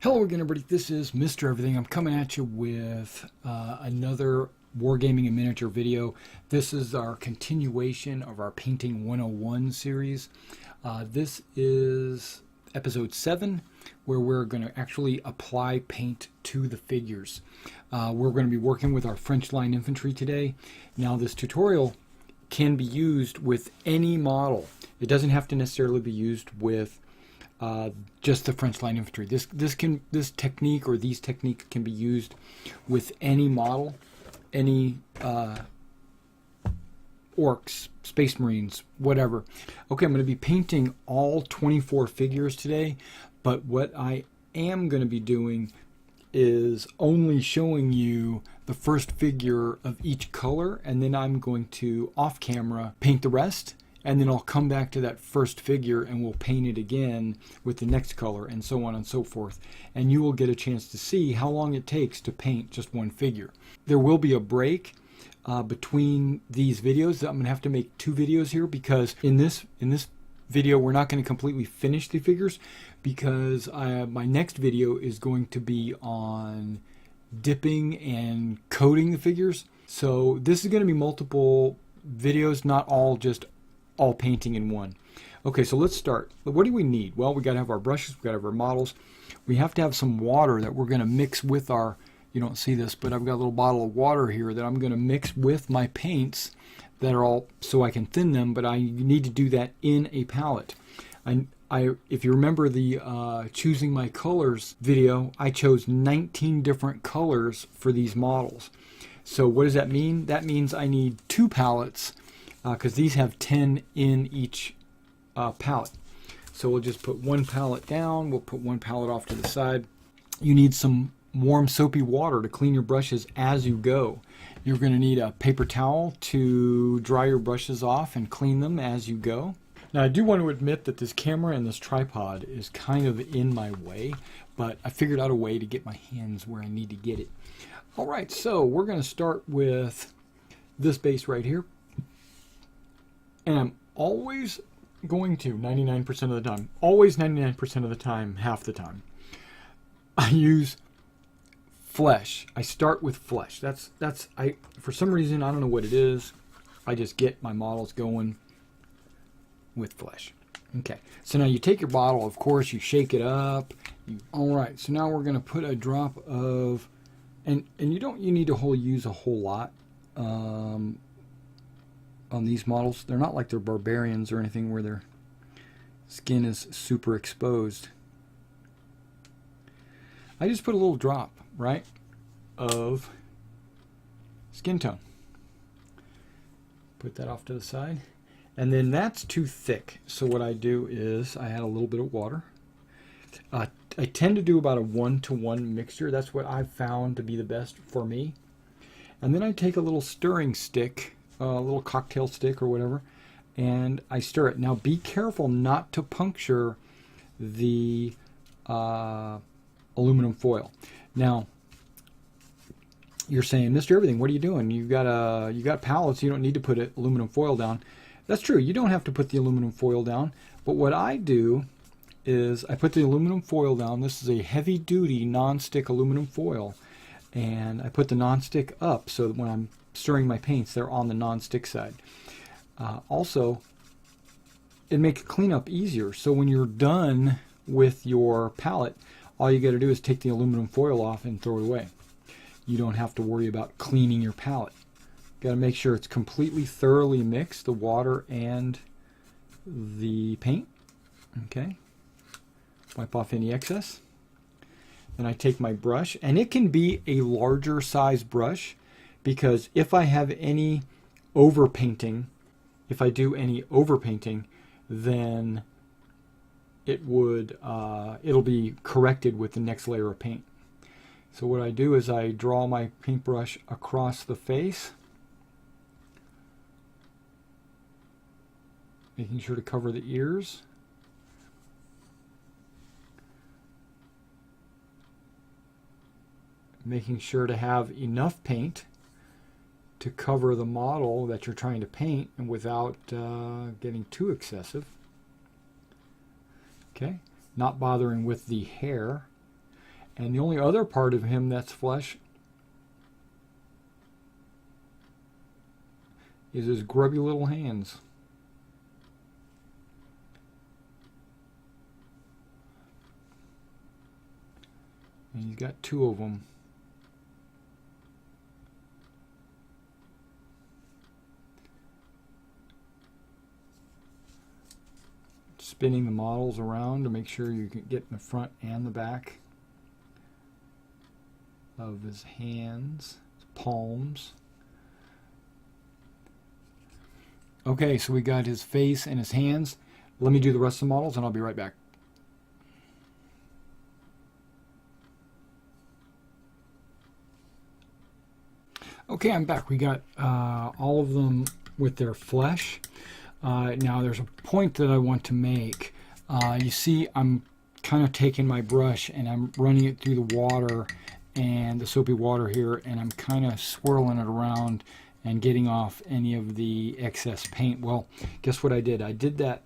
Hello again, everybody. This is Mr. Everything. I'm coming at you with another Wargaming and Miniature video. This is our continuation of our Painting 101 series. This is episode 7, where we're going to actually apply paint to the figures. We're going to be working with our French line infantry today. Now, this tutorial can be used with any model. It doesn't have to necessarily be used with just the French line infantry. This technique or these techniques can be used with any model, any orcs, space marines, whatever. Okay, I'm going to be painting all 24 figures today, but what I am going to be doing is only showing you the first figure of each color, and then I'm going to off camera paint the rest. And then I'll come back to that first figure and we'll paint it again with the next color, and so on and so forth. And you will get a chance to see how long it takes to paint just one figure. There will be a break between these videos. I'm going to have to make 2 videos here because in this video we're not going to completely finish the figures, because my next video is going to be on dipping and coating the figures. So this is going to be multiple videos, not all painting in one. Okay, so let's start. What do we need? Well, we got to have our brushes, we got to have our models. We have to have some water that we're going to mix with our, you don't see this, but I've got a little bottle of water here that I'm going to mix with my paints that are all, so I can thin them, but I need to do that in a palette. If you remember the choosing my colors video, I chose 19 different colors for these models. So what does that mean? That means I need 2 palettes, because these have 10 in each palette. So we'll just put 1 palette down, we'll put 1 palette off to the side. You need some warm soapy water to clean your brushes as you go. You're going to need a paper towel to dry your brushes off and clean them as you go. Now, I do want to admit that this camera and this tripod is kind of in my way, but I figured out a way to get my hands where I need to get it. Alright, so we're going to start with this base right here. And I'm always going to, 99% of the time, always 99% of the time, half the time, I use flesh. I start with flesh. For some reason, I don't know what it is, I just get my models going with flesh. Okay, so now you take your bottle, of course, you shake it up. Alright, so now we're going to put a drop of, and you need to use a whole lot. On these models, they're not like they're barbarians or anything where their skin is super exposed. I just put a little drop, right, of skin tone. Put that off to the side. And then that's too thick. So what I do is I add a little bit of water. I tend to do about a 1-to-1 mixture. That's what I've found to be the best for me. And then I take a little stirring stick, a little cocktail stick or whatever, and I stir it. Now be careful not to puncture the aluminum foil. Now you're saying, Mr. Everything, what are you doing? You got pallets, you don't need to put aluminum foil down. That's true, you don't have to put the aluminum foil down, but what I do is I put the aluminum foil down. This is a heavy duty non-stick aluminum foil, and I put the non-stick up so that when I'm stirring my paints, they're on the non-stick side. Also, it makes cleanup easier. So when you're done with your palette, all you got to do is take the aluminum foil off and throw it away. You don't have to worry about cleaning your palette. Got to make sure it's completely thoroughly mixed, the water and the paint. Okay. Wipe off any excess. Then I take my brush, and it can be a larger size brush, because if I have any overpainting, if I do any overpainting, then it'll be corrected with the next layer of paint. So what I do is I draw my paintbrush across the face, making sure to cover the ears. Making sure to have enough paint to cover the model that you're trying to paint and without getting too excessive. Okay, not bothering with the hair. And the only other part of him that's flesh is his grubby little hands. And he's got two of them. Spinning the models around to make sure you can get in the front and the back of his hands, his palms. Okay, so we got his face and his hands. Let me do the rest of the models and I'll be right back. Okay, I'm back. We got all of them with their flesh. Now there's a point that I want to make. You see I'm kind of taking my brush and I'm running it through the water and the soapy water here, and I'm kind of swirling it around and getting off any of the excess paint. Well, guess what I did? I did that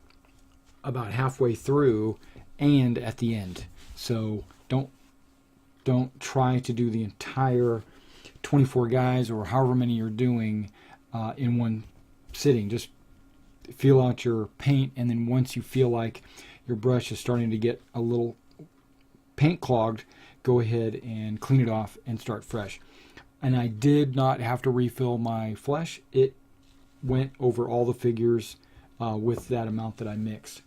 about halfway through and at the end. So don't try to do the entire 24 guys or however many you're doing in one sitting. Just feel out your paint, and then once you feel like your brush is starting to get a little paint clogged, go ahead and clean it off and start fresh. And I did not have to refill my flesh. It went over all the figures with that amount that I mixed.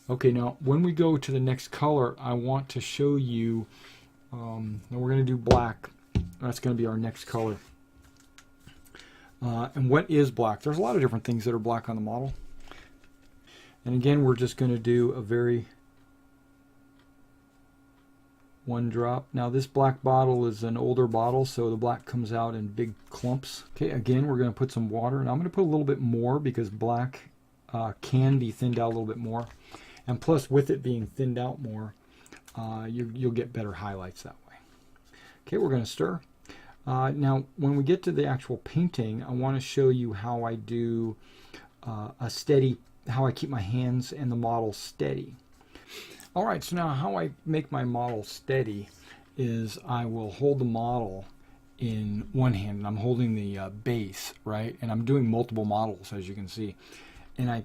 Okay, now when we go to the next color, I want to show you, now we're going to do black. That's going to be our next color. And what is black? There's a lot of different things that are black on the model. And again, we're just going to do a very one drop. Now this black bottle is an older bottle, so the black comes out in big clumps. Okay, again, we're going to put some water, and I'm going to put a little bit more because black can be thinned out a little bit more. And plus, with it being thinned out more, you'll get better highlights that way. Okay, we're going to stir. Now, when we get to the actual painting, I want to show you how I do how I keep my hands and the model steady. All right, so now how I make my model steady is I will hold the model in one hand, and I'm holding the base, right? And I'm doing multiple models, as you can see. And I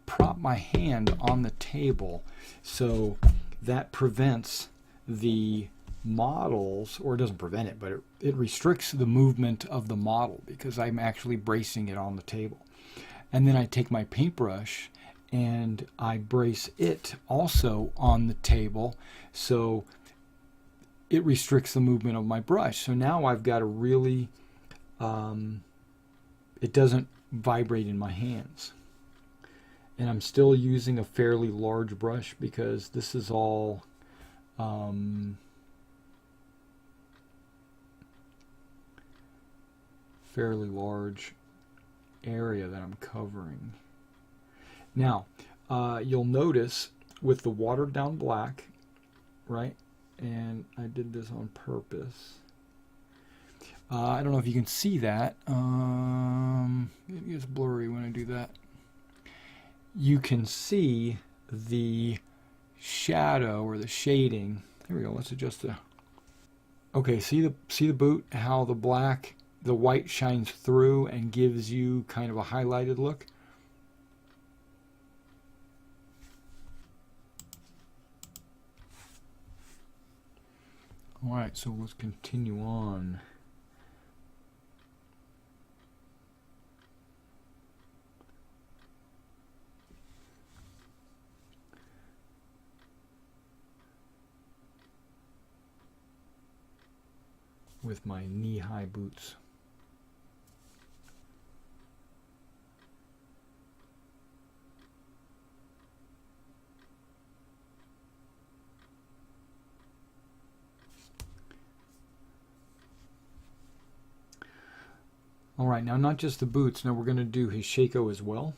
prop my hand on the table, so that prevents the models, or it doesn't prevent it, but it restricts the movement of the model because I'm actually bracing it on the table. And then I take my paintbrush and I brace it also on the table, so it restricts the movement of my brush. So now I've got a really, it doesn't vibrate in my hands. And I'm still using a fairly large brush because this is all fairly large area that I'm covering. Now, you'll notice with the watered down black, right? And I did this on purpose. I don't know if you can see that. It gets blurry when I do that. You can see the shadow or the shading. Here we go. Let's adjust the. Okay, see the boot? How the white shines through and gives you kind of a highlighted look. All right, so let's continue on. With my knee-high boots. All right, now not just the boots, now we're going to do his shako as well.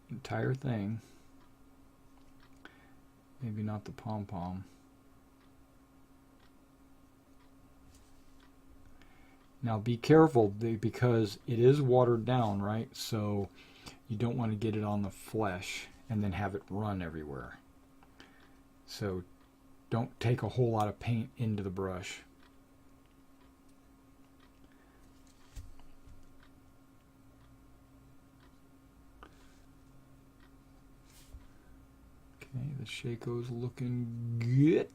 Entire thing. Maybe not the pom-pom. Now be careful because it is watered down, right? So you don't want to get it on the flesh and then have it run everywhere. So don't take a whole lot of paint into the brush. Okay, the Shaco's looking good.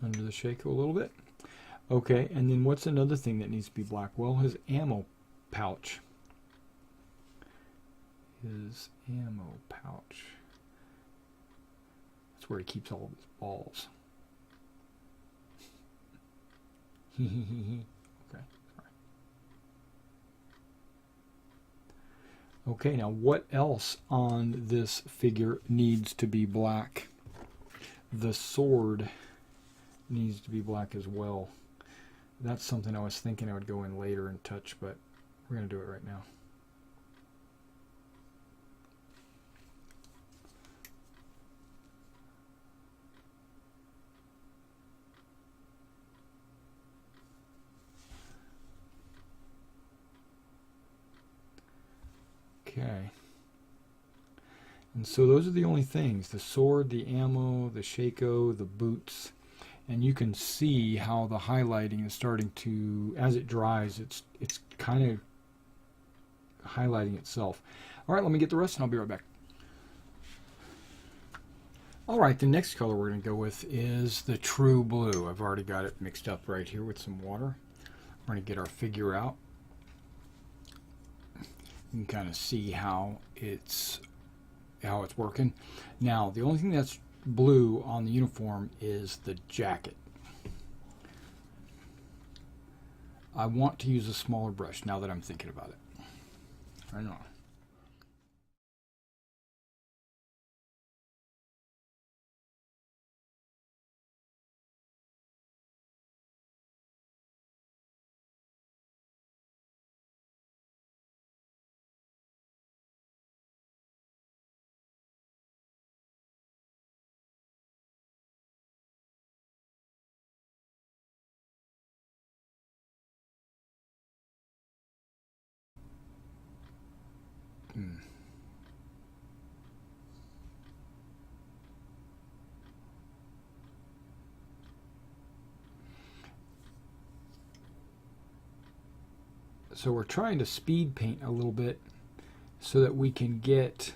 Under the Shaco a little bit. Okay, and then what's another thing that needs to be black? Well, his ammo pouch. His ammo pouch. That's where he keeps all of his balls. Okay, sorry. Okay, now what else on this figure needs to be black? The sword needs to be black as well. That's something I was thinking I would go in later and touch, but we're going to do it right now. Okay. And so those are the only things: the sword, the ammo, the Shaco, the boots. And you can see how the highlighting is starting to, as it dries, it's kind of highlighting itself. All right, let me get the rest and I'll be right back. All right, the next color we're going to go with is the true blue. I've already got it mixed up right here with some water. We're going to get our figure out. You can kind of see how it's working. Now, the only thing that's blue on the uniform is the jacket. I want to use a smaller brush now that I'm thinking about it. I know. So we're trying to speed paint a little bit so that we can get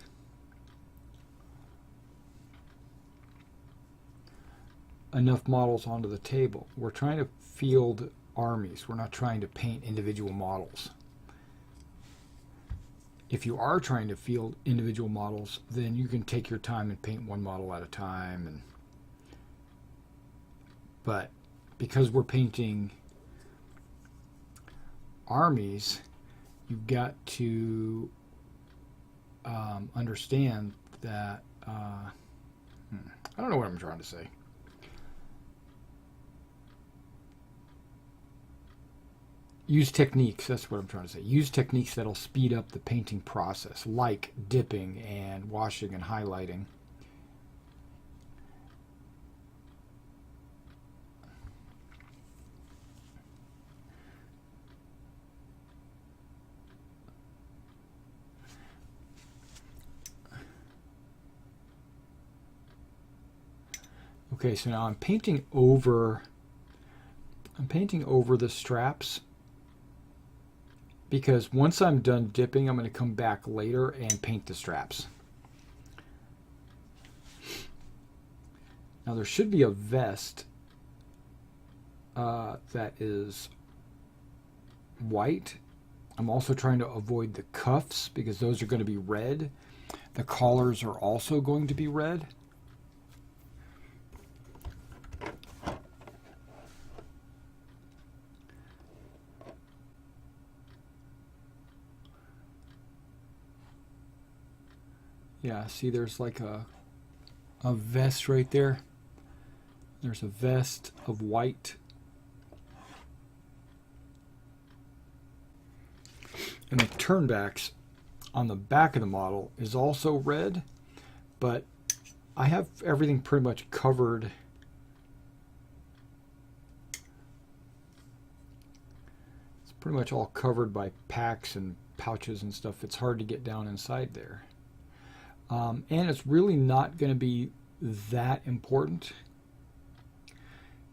enough models onto the table. We're trying to field armies. We're not trying to paint individual models. If you are trying to field individual models, then you can take your time and paint one model at a time. But because we're painting armies, you've got to understand that I don't know what I'm trying to say. Use techniques, that's what I'm trying to say. Use techniques that'll speed up the painting process, like dipping and washing and highlighting. Okay, so now I'm painting over the straps, because once I'm done dipping, I'm going to come back later and paint the straps. Now there should be a vest that is white. I'm also trying to avoid the cuffs because those are going to be red. The collars are also going to be red. Yeah, see there's like a vest right there. There's a vest of white. And the turnbacks on the back of the model is also red, but I have everything pretty much covered. It's pretty much all covered by packs and pouches and stuff, it's hard to get down inside there. And it's really not going to be that important,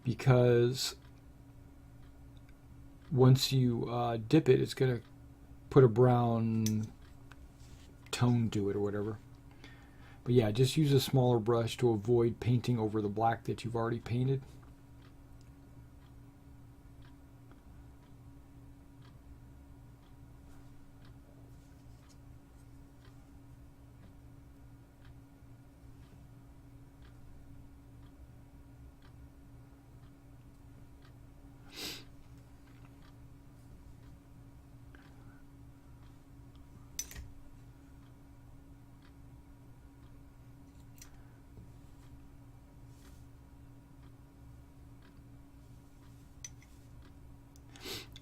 because once you dip it, it's going to put a brown tone to it or whatever. But yeah, just use a smaller brush to avoid painting over the black that you've already painted.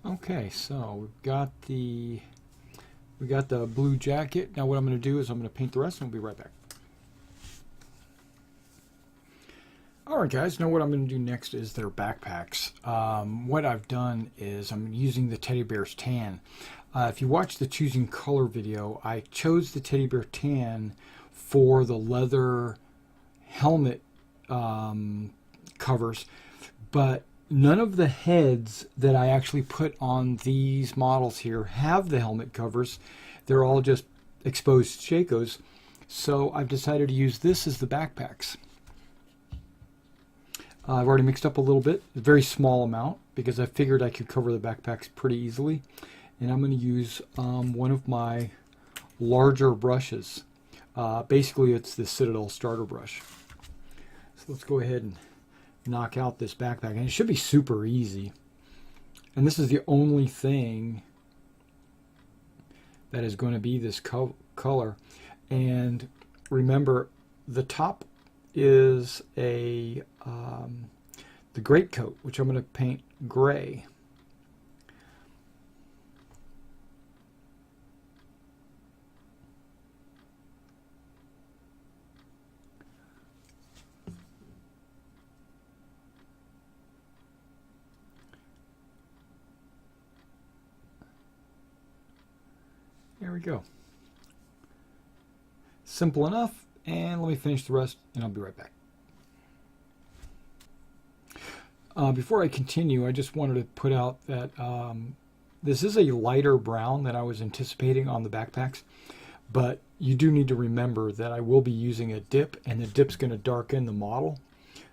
Okay, so we got the blue jacket. Now what I'm going to do is I'm going to paint the rest, and we'll be right back. Alright guys, now what I'm going to do next is their backpacks. What I've done is I'm using the teddy bear's tan. If you watch the choosing color video, I chose the teddy bear tan for the leather helmet covers, but none of the heads that I actually put on these models here have the helmet covers. They're all just exposed shakos. So I've decided to use this as the backpacks. I've already mixed up a little bit, a very small amount, because I figured I could cover the backpacks pretty easily. And I'm going to use one of my larger brushes. Basically, it's the Citadel starter brush. So let's go ahead and knock out this backpack, and it should be super easy. And this is the only thing that is going to be this color. And remember, the top is a the greatcoat, which I'm going to paint gray. There we go. Simple enough, and let me finish the rest and I'll be right back. Before I continue, I just wanted to put out that this is a lighter brown than I was anticipating on the backpacks, but you do need to remember that I will be using a dip, and the dip's going to darken the model,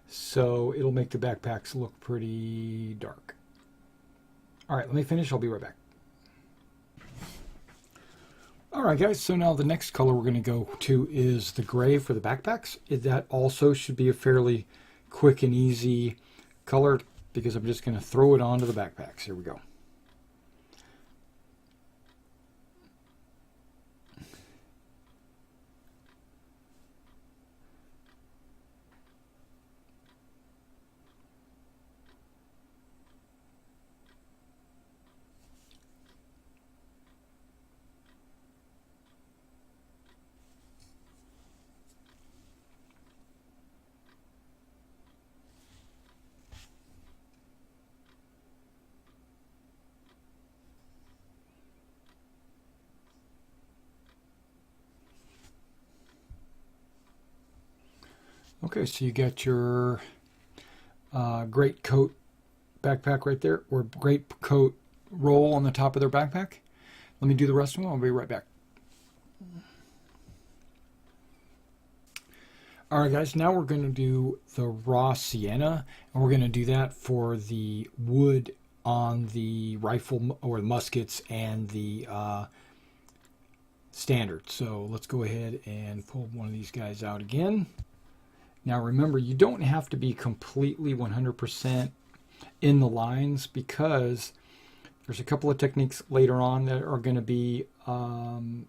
so it'll make the backpacks look pretty dark. Alright, let me finish, I'll be right back. Alright guys, so now the next color we're going to go to is the gray for the backpacks. That also should be a fairly quick and easy color, because I'm just going to throw it onto the backpacks. Here we go. Okay, so you got your great coat backpack right there, or great coat roll on the top of their backpack. Let me do the rest of them. I'll be right back. Alright guys, now we're going to do the raw sienna, and we're going to do that for the wood on the rifle or the muskets and the standard. So let's go ahead and pull one of these guys out again. Now remember, you don't have to be completely 100% in the lines, because there's a couple of techniques later on that are going to be, the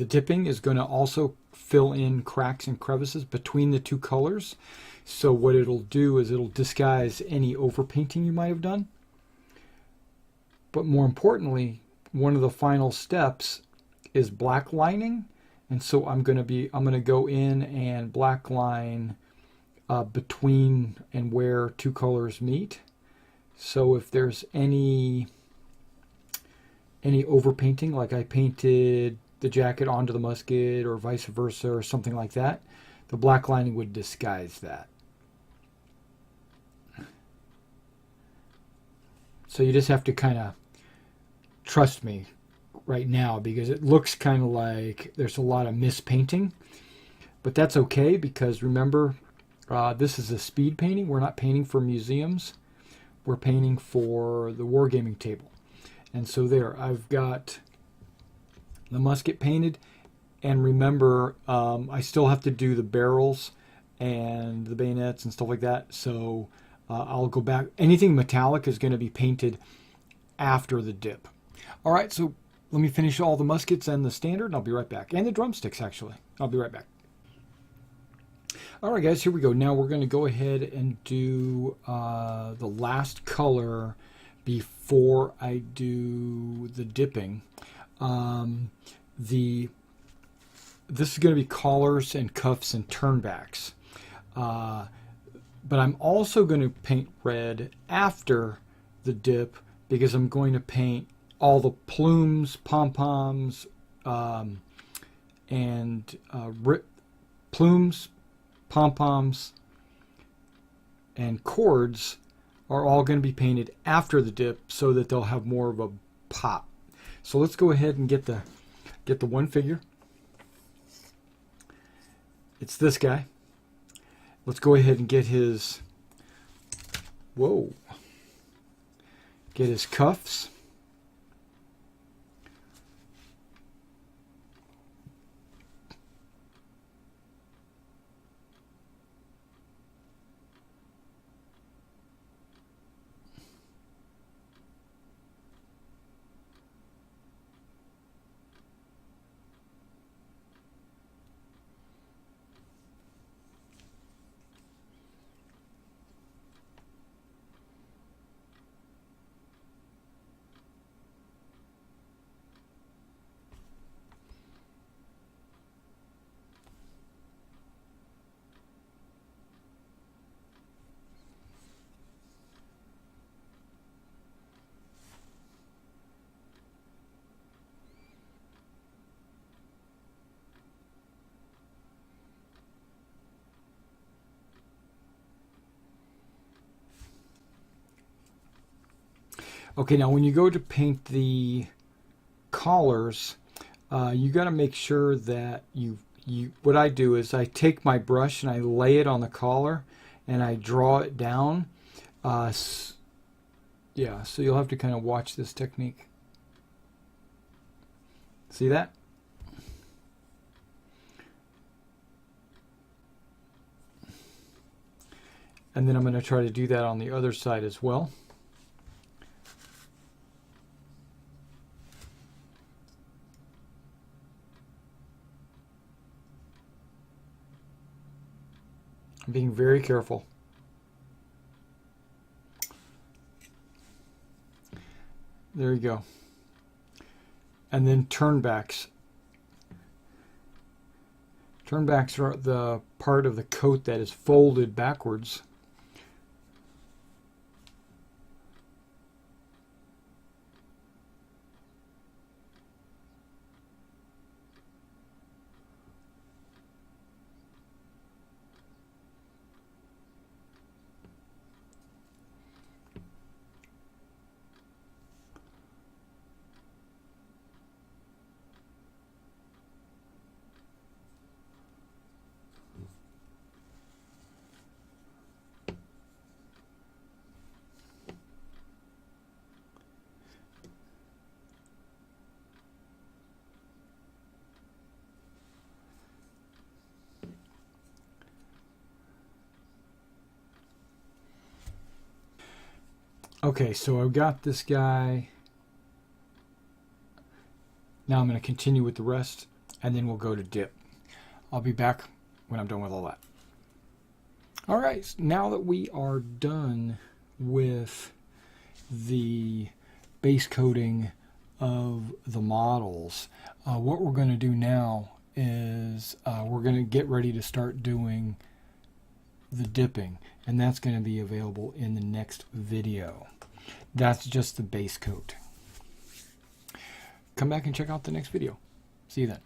dipping is going to also fill in cracks and crevices between the two colors. So what it'll do is it'll disguise any overpainting you might have done. But more importantly, one of the final steps is black lining. And so I'm going to go in and black line between and where two colors meet. So if there's any any overpainting, like I painted the jacket onto the musket or vice versa or something like that, the black lining would disguise that. So you just have to kind of trust me right now, because it looks kind of like there's a lot of mispainting, but that's okay, because remember, this is a speed painting. We're not painting for museums. We're painting for the wargaming table. And so there, I've got the musket painted. And remember, I still have to do the barrels and the bayonets and stuff like that. So I'll go back. Anything metallic is going to be painted after the dip. All right, so let me finish all the muskets and the standard, and I'll be right back. And the drumsticks, actually. I'll be right back. All right, guys, here we go. Now we're going to go ahead and do the last color before I do the dipping. This is going to be collars and cuffs and turnbacks. But I'm also going to paint red after the dip, because I'm going to paint all the plumes, pom-poms, and plumes, pom-poms, and cords are all going to be painted after the dip so that they'll have more of a pop. So let's go ahead and get the one figure. It's this guy. Let's go ahead and get his, get his cuffs. Okay, now when you go to paint the collars, you got to make sure that what I do is I take my brush and I lay it on the collar and I draw it down. Yeah, so you'll have to kind of watch this technique. See that? And then I'm going to try to do that on the other side as well. I'm being very careful. There you go. And then turnbacks. Turnbacks are the part of the coat that is folded backwards. Okay, so I've got this guy. Now I'm going to continue with the rest, and then we'll go to dip. I'll be back when I'm done with all that. All right, now that we are done with the base coating of the models, what we're going to do now is we're going to get ready to start doing the dipping, and that's going to be available in the next video. That's just the base coat. come back and check out the next video. See you then.